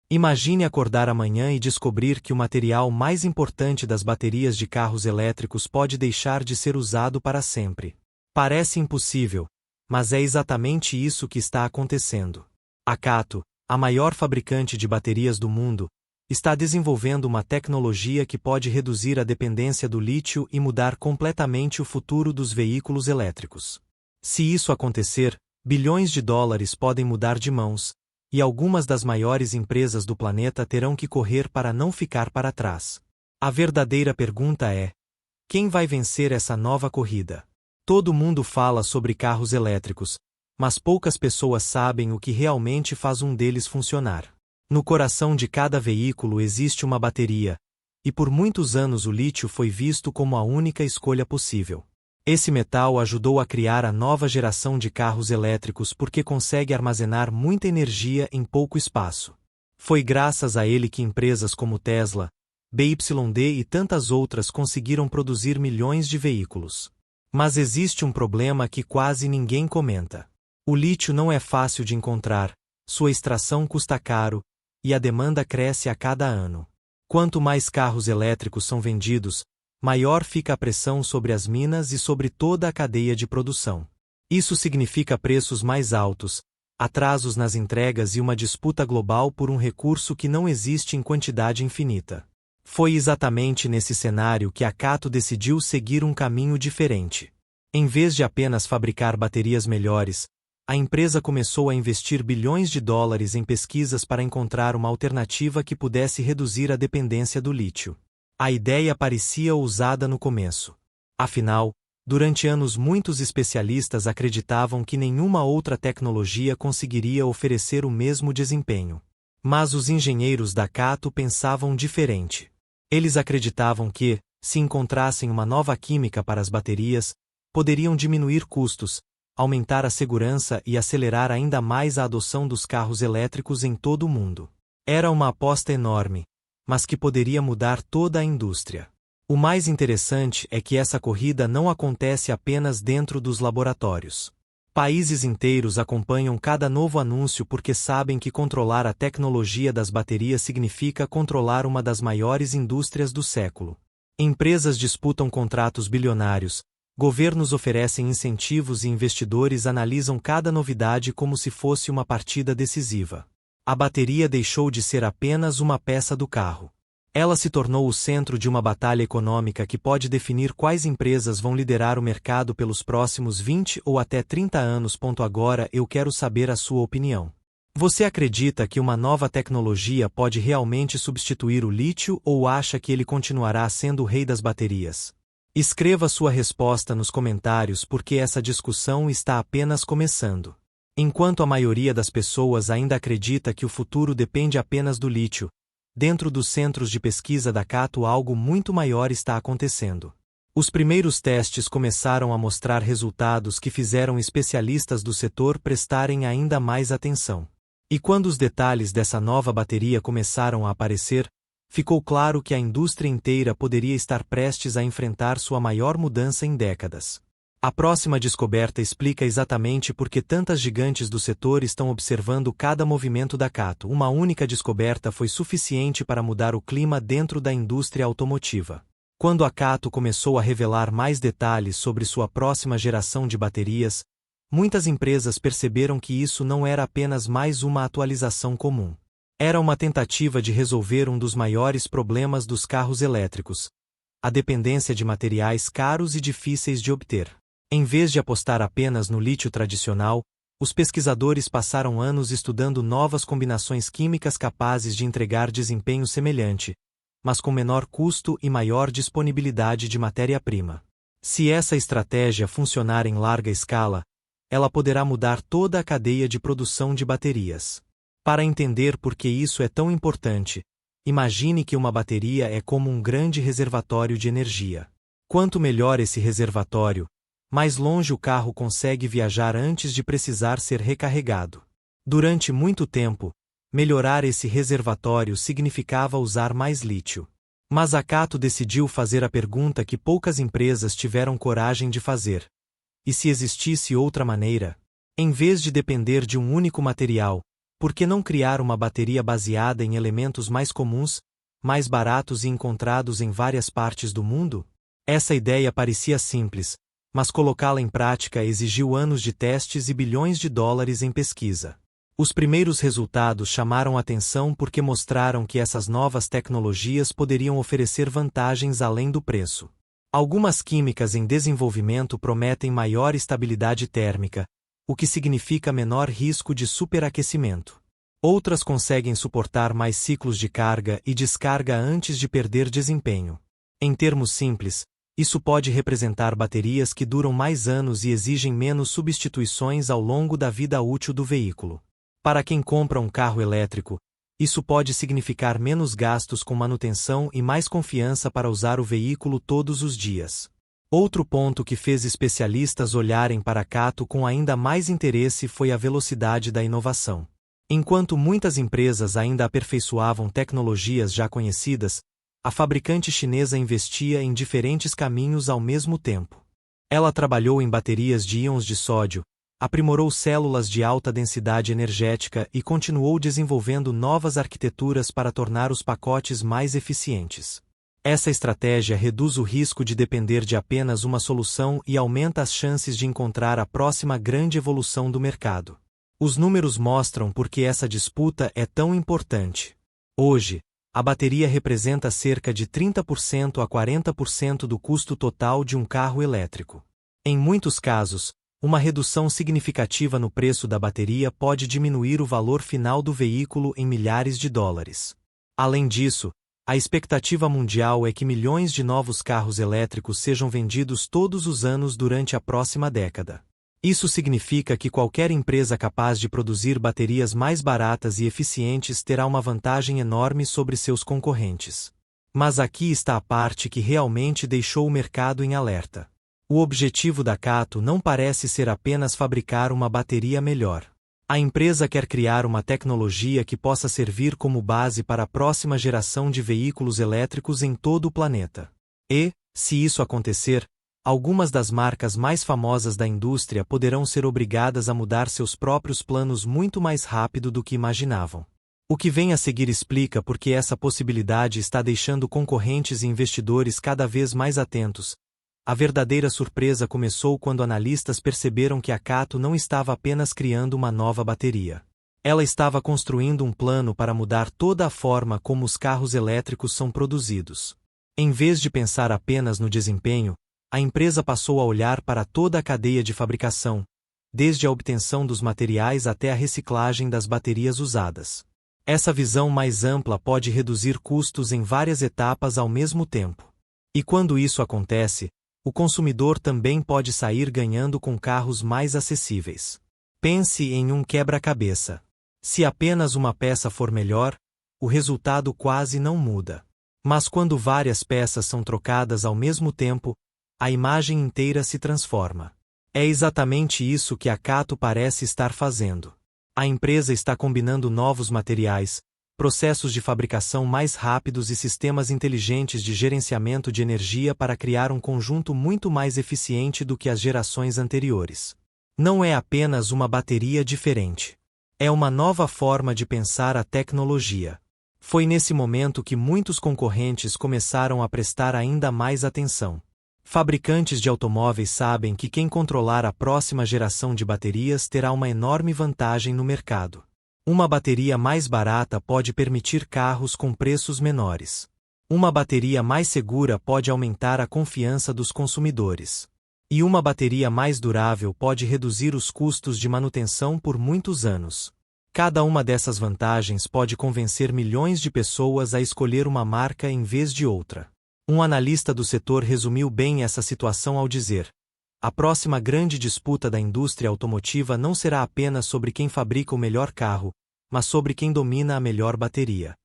Imagine acordar amanhã e descobrir que o material mais importante das baterias de carros elétricos pode deixar de ser usado para sempre. Parece impossível, mas é exatamente isso que está acontecendo. A CATO, a maior fabricante de baterias do mundo, está desenvolvendo uma tecnologia que pode reduzir a dependência do lítio e mudar completamente o futuro dos veículos elétricos. Se isso acontecer, bilhões de dólares podem mudar de mãos, e algumas das maiores empresas do planeta terão que correr para não ficar para trás. A verdadeira pergunta é: quem vai vencer essa nova corrida? Todo mundo fala sobre carros elétricos, mas poucas pessoas sabem o que realmente faz um deles funcionar. No coração de cada veículo existe uma bateria, e por muitos anos o lítio foi visto como a única escolha possível. Esse metal ajudou a criar a nova geração de carros elétricos porque consegue armazenar muita energia em pouco espaço. Foi graças a ele que empresas como Tesla, BYD e tantas outras conseguiram produzir milhões de veículos. Mas existe um problema que quase ninguém comenta. O lítio não é fácil de encontrar, sua extração custa caro, e a demanda cresce a cada ano. Quanto mais carros elétricos são vendidos, maior fica a pressão sobre as minas e sobre toda a cadeia de produção. Isso significa preços mais altos, atrasos nas entregas e uma disputa global por um recurso que não existe em quantidade infinita. Foi exatamente nesse cenário que a CATO decidiu seguir um caminho diferente. Em vez de apenas fabricar baterias melhores, a empresa começou a investir bilhões de dólares em pesquisas para encontrar uma alternativa que pudesse reduzir a dependência do lítio. A ideia parecia ousada no começo. Afinal, durante anos muitos especialistas acreditavam que nenhuma outra tecnologia conseguiria oferecer o mesmo desempenho. Mas os engenheiros da CATO pensavam diferente. Eles acreditavam que, se encontrassem uma nova química para as baterias, poderiam diminuir custos, aumentar a segurança e acelerar ainda mais a adoção dos carros elétricos em todo o mundo. Era uma aposta enorme, mas que poderia mudar toda a indústria. O mais interessante é que essa corrida não acontece apenas dentro dos laboratórios. Países inteiros acompanham cada novo anúncio porque sabem que controlar a tecnologia das baterias significa controlar uma das maiores indústrias do século. Empresas disputam contratos bilionários, governos oferecem incentivos e investidores analisam cada novidade como se fosse uma partida decisiva. A bateria deixou de ser apenas uma peça do carro. Ela se tornou o centro de uma batalha econômica que pode definir quais empresas vão liderar o mercado pelos próximos 20 ou até 30 anos. Agora eu quero saber a sua opinião. Você acredita que uma nova tecnologia pode realmente substituir o lítio ou acha que ele continuará sendo o rei das baterias? Escreva sua resposta nos comentários porque essa discussão está apenas começando. Enquanto a maioria das pessoas ainda acredita que o futuro depende apenas do lítio, dentro dos centros de pesquisa da CATO algo muito maior está acontecendo. Os primeiros testes começaram a mostrar resultados que fizeram especialistas do setor prestarem ainda mais atenção. E quando os detalhes dessa nova bateria começaram a aparecer, ficou claro que a indústria inteira poderia estar prestes a enfrentar sua maior mudança em décadas. A próxima descoberta explica exatamente por que tantas gigantes do setor estão observando cada movimento da CATO. Uma única descoberta foi suficiente para mudar o clima dentro da indústria automotiva. Quando a CATO começou a revelar mais detalhes sobre sua próxima geração de baterias, muitas empresas perceberam que isso não era apenas mais uma atualização comum. Era uma tentativa de resolver um dos maiores problemas dos carros elétricos: a dependência de materiais caros e difíceis de obter. Em vez de apostar apenas no lítio tradicional, os pesquisadores passaram anos estudando novas combinações químicas capazes de entregar desempenho semelhante, mas com menor custo e maior disponibilidade de matéria-prima. Se essa estratégia funcionar em larga escala, ela poderá mudar toda a cadeia de produção de baterias. Para entender por que isso é tão importante, imagine que uma bateria é como um grande reservatório de energia. Quanto melhor esse reservatório, mais longe o carro consegue viajar antes de precisar ser recarregado. Durante muito tempo, melhorar esse reservatório significava usar mais lítio. Mas a CATO decidiu fazer a pergunta que poucas empresas tiveram coragem de fazer: e se existisse outra maneira? Em vez de depender de um único material, Por que não criar uma bateria baseada em elementos mais comuns, mais baratos e encontrados em várias partes do mundo? Essa ideia parecia simples, mas colocá-la em prática exigiu anos de testes e bilhões de dólares em pesquisa. Os primeiros resultados chamaram atenção porque mostraram que essas novas tecnologias poderiam oferecer vantagens além do preço. Algumas químicas em desenvolvimento prometem maior estabilidade térmica, o que significa menor risco de superaquecimento. Outras conseguem suportar mais ciclos de carga e descarga antes de perder desempenho. Em termos simples, isso pode representar baterias que duram mais anos e exigem menos substituições ao longo da vida útil do veículo. Para quem compra um carro elétrico, isso pode significar menos gastos com manutenção e mais confiança para usar o veículo todos os dias. Outro ponto que fez especialistas olharem para a Kato com ainda mais interesse foi a velocidade da inovação. Enquanto muitas empresas ainda aperfeiçoavam tecnologias já conhecidas, a fabricante chinesa investia em diferentes caminhos ao mesmo tempo. Ela trabalhou em baterias de íons de sódio, aprimorou células de alta densidade energética e continuou desenvolvendo novas arquiteturas para tornar os pacotes mais eficientes. Essa estratégia reduz o risco de depender de apenas uma solução e aumenta as chances de encontrar a próxima grande evolução do mercado. Os números mostram por que essa disputa é tão importante. Hoje, a bateria representa cerca de 30% a 40% do custo total de um carro elétrico. Em muitos casos, uma redução significativa no preço da bateria pode diminuir o valor final do veículo em milhares de dólares. Além disso, a expectativa mundial é que milhões de novos carros elétricos sejam vendidos todos os anos durante a próxima década. Isso significa que qualquer empresa capaz de produzir baterias mais baratas e eficientes terá uma vantagem enorme sobre seus concorrentes. Mas aqui está a parte que realmente deixou o mercado em alerta. O objetivo da Kato não parece ser apenas fabricar uma bateria melhor. A empresa quer criar uma tecnologia que possa servir como base para a próxima geração de veículos elétricos em todo o planeta. E, se isso acontecer, algumas das marcas mais famosas da indústria poderão ser obrigadas a mudar seus próprios planos muito mais rápido do que imaginavam. O que vem a seguir explica por que essa possibilidade está deixando concorrentes e investidores cada vez mais atentos. A verdadeira surpresa começou quando analistas perceberam que a Kato não estava apenas criando uma nova bateria. Ela estava construindo um plano para mudar toda a forma como os carros elétricos são produzidos. Em vez de pensar apenas no desempenho, a empresa passou a olhar para toda a cadeia de fabricação, desde a obtenção dos materiais até a reciclagem das baterias usadas. Essa visão mais ampla pode reduzir custos em várias etapas ao mesmo tempo. E quando isso acontece, o consumidor também pode sair ganhando com carros mais acessíveis. Pense em um quebra-cabeça. Se apenas uma peça for melhor, o resultado quase não muda. Mas quando várias peças são trocadas ao mesmo tempo, a imagem inteira se transforma. É exatamente isso que a Kato parece estar fazendo. A empresa está combinando novos materiais, processos de fabricação mais rápidos e sistemas inteligentes de gerenciamento de energia para criar um conjunto muito mais eficiente do que as gerações anteriores. Não é apenas uma bateria diferente. É uma nova forma de pensar a tecnologia. Foi nesse momento que muitos concorrentes começaram a prestar ainda mais atenção. Fabricantes de automóveis sabem que quem controlar a próxima geração de baterias terá uma enorme vantagem no mercado. Uma bateria mais barata pode permitir carros com preços menores. Uma bateria mais segura pode aumentar a confiança dos consumidores. E uma bateria mais durável pode reduzir os custos de manutenção por muitos anos. Cada uma dessas vantagens pode convencer milhões de pessoas a escolher uma marca em vez de outra. Um analista do setor resumiu bem essa situação ao dizer: a próxima grande disputa da indústria automotiva não será apenas sobre quem fabrica o melhor carro, mas sobre quem domina a melhor bateria.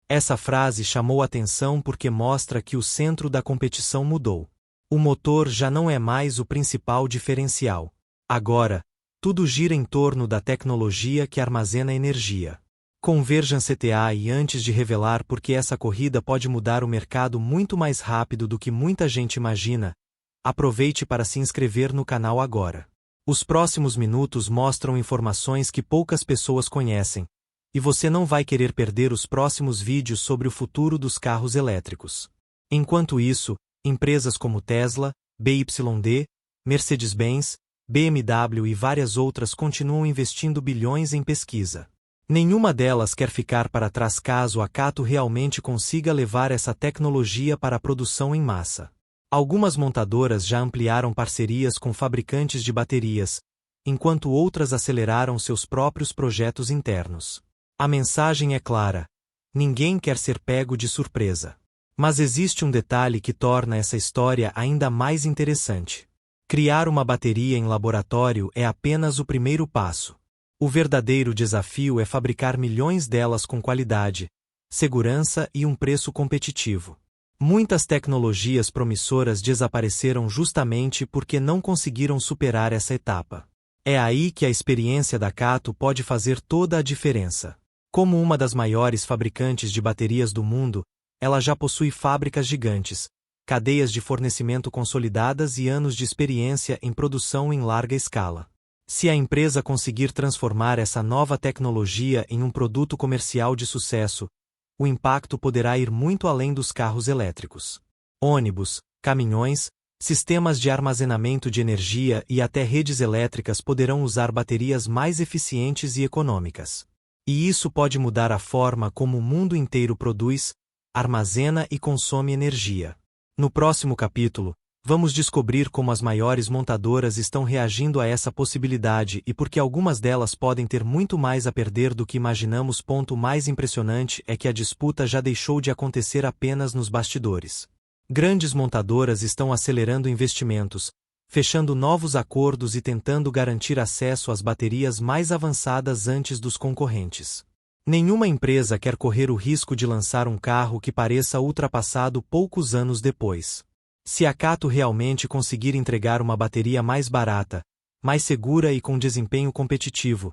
Essa frase chamou atenção porque mostra que o centro da competição mudou. O motor já não é mais o principal diferencial. Agora, tudo gira em torno da tecnologia que armazena energia. Converjam CTA e antes de revelar por que essa corrida pode mudar o mercado muito mais rápido do que muita gente imagina, aproveite para se inscrever no canal agora. Os próximos minutos mostram informações que poucas pessoas conhecem, e você não vai querer perder os próximos vídeos sobre o futuro dos carros elétricos. Enquanto isso, empresas como Tesla, BYD, Mercedes-Benz, BMW e várias outras continuam investindo bilhões em pesquisa. Nenhuma delas quer ficar para trás caso a Kato realmente consiga levar essa tecnologia para a produção em massa. Algumas montadoras já ampliaram parcerias com fabricantes de baterias, enquanto outras aceleraram seus próprios projetos internos. A mensagem é clara: ninguém quer ser pego de surpresa. Mas existe um detalhe que torna essa história ainda mais interessante. Criar uma bateria em laboratório é apenas o primeiro passo. O verdadeiro desafio é fabricar milhões delas com qualidade, segurança e um preço competitivo. Muitas tecnologias promissoras desapareceram justamente porque não conseguiram superar essa etapa. É aí que a experiência da Kato pode fazer toda a diferença. Como uma das maiores fabricantes de baterias do mundo, ela já possui fábricas gigantes, cadeias de fornecimento consolidadas e anos de experiência em produção em larga escala. Se a empresa conseguir transformar essa nova tecnologia em um produto comercial de sucesso, o impacto poderá ir muito além dos carros elétricos. Ônibus, caminhões, sistemas de armazenamento de energia e até redes elétricas poderão usar baterias mais eficientes e econômicas. E isso pode mudar a forma como o mundo inteiro produz, armazena e consome energia. No próximo capítulo, vamos descobrir como as maiores montadoras estão reagindo a essa possibilidade e por que algumas delas podem ter muito mais a perder do que imaginamos. Ponto mais impressionante é que a disputa já deixou de acontecer apenas nos bastidores. Grandes montadoras estão acelerando investimentos, fechando novos acordos e tentando garantir acesso às baterias mais avançadas antes dos concorrentes. Nenhuma empresa quer correr o risco de lançar um carro que pareça ultrapassado poucos anos depois. Se a Kato realmente conseguir entregar uma bateria mais barata, mais segura e com desempenho competitivo,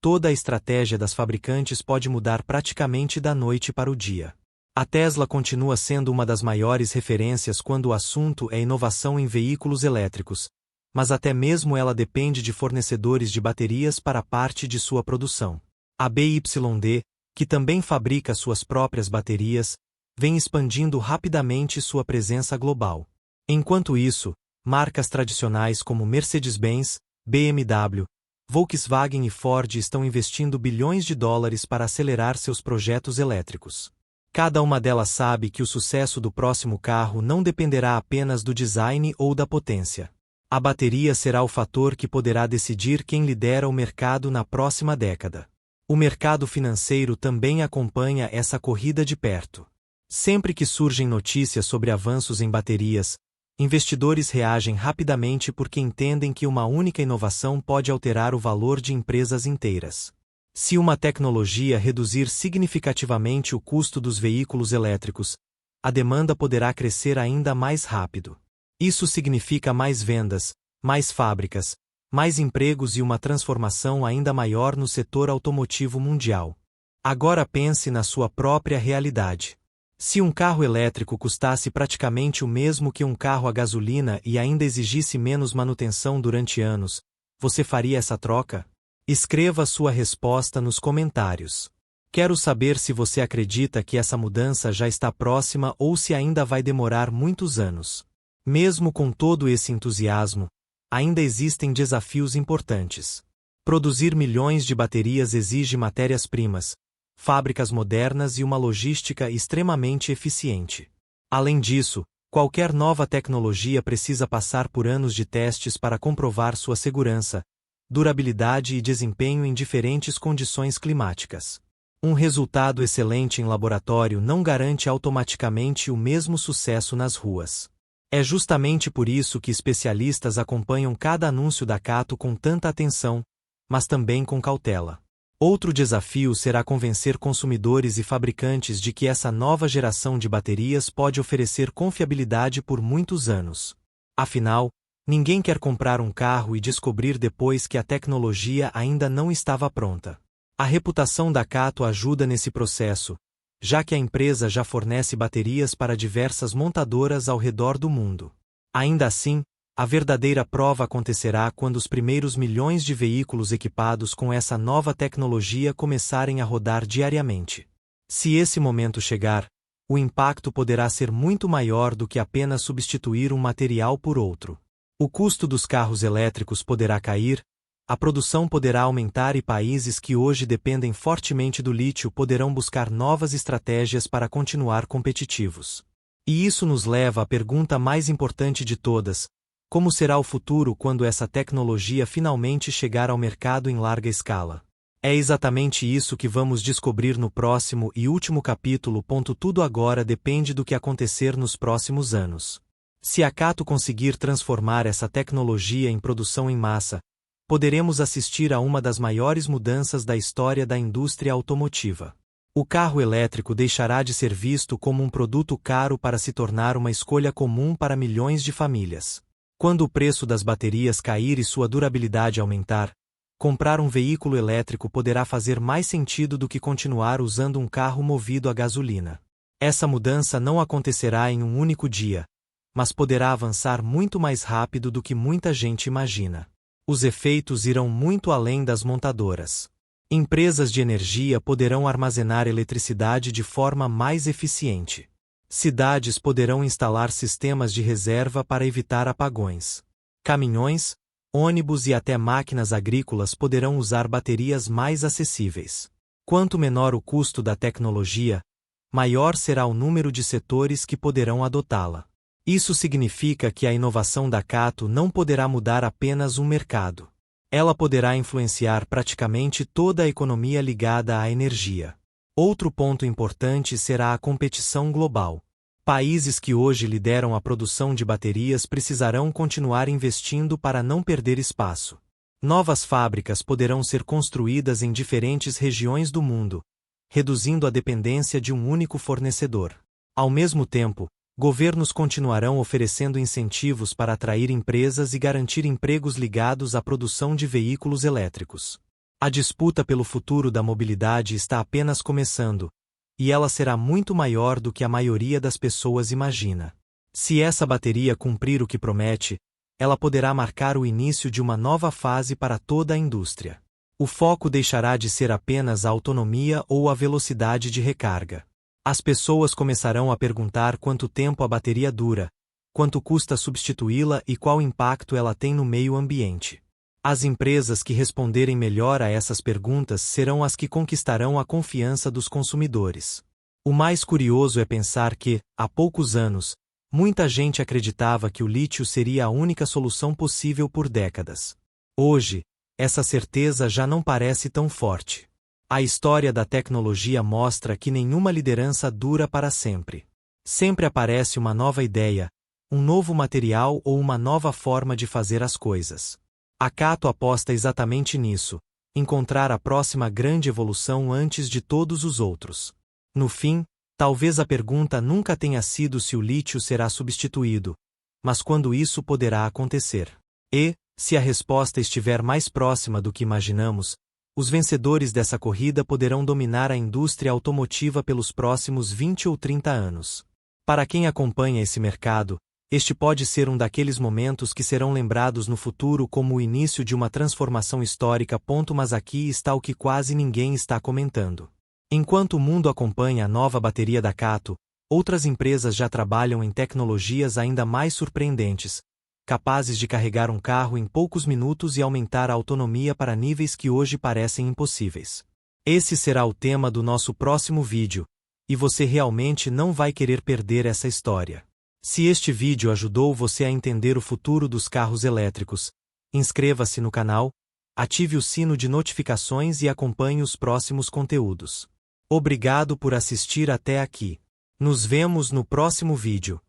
toda a estratégia das fabricantes pode mudar praticamente da noite para o dia. A Tesla continua sendo uma das maiores referências quando o assunto é inovação em veículos elétricos, mas até mesmo ela depende de fornecedores de baterias para parte de sua produção. A BYD, que também fabrica suas próprias baterias, vem expandindo rapidamente sua presença global. Enquanto isso, marcas tradicionais como Mercedes-Benz, BMW, Volkswagen e Ford estão investindo bilhões de dólares para acelerar seus projetos elétricos. Cada uma delas sabe que o sucesso do próximo carro não dependerá apenas do design ou da potência. A bateria será o fator que poderá decidir quem lidera o mercado na próxima década. O mercado financeiro também acompanha essa corrida de perto. Sempre que surgem notícias sobre avanços em baterias, investidores reagem rapidamente porque entendem que uma única inovação pode alterar o valor de empresas inteiras. Se uma tecnologia reduzir significativamente o custo dos veículos elétricos, a demanda poderá crescer ainda mais rápido. Isso significa mais vendas, mais fábricas, mais empregos e uma transformação ainda maior no setor automotivo mundial. Agora pense na sua própria realidade. Se um carro elétrico custasse praticamente o mesmo que um carro a gasolina e ainda exigisse menos manutenção durante anos, você faria essa troca? Escreva sua resposta nos comentários. Quero saber se você acredita que essa mudança já está próxima ou se ainda vai demorar muitos anos. Mesmo com todo esse entusiasmo, ainda existem desafios importantes. Produzir milhões de baterias exige matérias-primas, fábricas modernas e uma logística extremamente eficiente. Além disso, qualquer nova tecnologia precisa passar por anos de testes para comprovar sua segurança, durabilidade e desempenho em diferentes condições climáticas. Um resultado excelente em laboratório não garante automaticamente o mesmo sucesso nas ruas. É justamente por isso que especialistas acompanham cada anúncio da Kato com tanta atenção, mas também com cautela. Outro desafio será convencer consumidores e fabricantes de que essa nova geração de baterias pode oferecer confiabilidade por muitos anos. Afinal, ninguém quer comprar um carro e descobrir depois que a tecnologia ainda não estava pronta. A reputação da Kato ajuda nesse processo, já que a empresa já fornece baterias para diversas montadoras ao redor do mundo. Ainda assim, A verdadeira prova acontecerá quando os primeiros milhões de veículos equipados com essa nova tecnologia começarem a rodar diariamente. Se esse momento chegar, o impacto poderá ser muito maior do que apenas substituir um material por outro. O custo dos carros elétricos poderá cair, a produção poderá aumentar e países que hoje dependem fortemente do lítio poderão buscar novas estratégias para continuar competitivos. E isso nos leva à pergunta mais importante de todas: como será o futuro quando essa tecnologia finalmente chegar ao mercado em larga escala? É exatamente isso que vamos descobrir no próximo e último capítulo. Tudo agora depende do que acontecer nos próximos anos. Se a Kato conseguir transformar essa tecnologia em produção em massa, poderemos assistir a uma das maiores mudanças da história da indústria automotiva. O carro elétrico deixará de ser visto como um produto caro para se tornar uma escolha comum para milhões de famílias. Quando o preço das baterias cair e sua durabilidade aumentar, comprar um veículo elétrico poderá fazer mais sentido do que continuar usando um carro movido a gasolina. Essa mudança não acontecerá em um único dia, mas poderá avançar muito mais rápido do que muita gente imagina. Os efeitos irão muito além das montadoras. Empresas de energia poderão armazenar eletricidade de forma mais eficiente. Cidades poderão instalar sistemas de reserva para evitar apagões. Caminhões, ônibus e até máquinas agrícolas poderão usar baterias mais acessíveis. Quanto menor o custo da tecnologia, maior será o número de setores que poderão adotá-la. Isso significa que a inovação da Kato não poderá mudar apenas um mercado. Ela poderá influenciar praticamente toda a economia ligada à energia. Outro ponto importante será a competição global. Países que hoje lideram a produção de baterias precisarão continuar investindo para não perder espaço. Novas fábricas poderão ser construídas em diferentes regiões do mundo, reduzindo a dependência de um único fornecedor. Ao mesmo tempo, governos continuarão oferecendo incentivos para atrair empresas e garantir empregos ligados à produção de veículos elétricos. A disputa pelo futuro da mobilidade está apenas começando, e ela será muito maior do que a maioria das pessoas imagina. Se essa bateria cumprir o que promete, ela poderá marcar o início de uma nova fase para toda a indústria. O foco deixará de ser apenas a autonomia ou a velocidade de recarga. As pessoas começarão a perguntar quanto tempo a bateria dura, quanto custa substituí-la e qual impacto ela tem no meio ambiente. As empresas que responderem melhor a essas perguntas serão as que conquistarão a confiança dos consumidores. O mais curioso é pensar que, há poucos anos, muita gente acreditava que o lítio seria a única solução possível por décadas. Hoje, essa certeza já não parece tão forte. A história da tecnologia mostra que nenhuma liderança dura para sempre. Sempre aparece uma nova ideia, um novo material ou uma nova forma de fazer as coisas. A Kato aposta exatamente nisso, encontrar a próxima grande evolução antes de todos os outros. No fim, talvez a pergunta nunca tenha sido se o lítio será substituído, mas quando isso poderá acontecer. E, se a resposta estiver mais próxima do que imaginamos, os vencedores dessa corrida poderão dominar a indústria automotiva pelos próximos 20 ou 30 anos. Para quem acompanha esse mercado, este pode ser um daqueles momentos que serão lembrados no futuro como o início de uma transformação histórica. Mas aqui está o que quase ninguém está comentando. Enquanto o mundo acompanha a nova bateria da Kato, outras empresas já trabalham em tecnologias ainda mais surpreendentes, capazes de carregar um carro em poucos minutos e aumentar a autonomia para níveis que hoje parecem impossíveis. Esse será o tema do nosso próximo vídeo, e você realmente não vai querer perder essa história. Se este vídeo ajudou você a entender o futuro dos carros elétricos, inscreva-se no canal, ative o sino de notificações e acompanhe os próximos conteúdos. Obrigado por assistir até aqui. Nos vemos no próximo vídeo.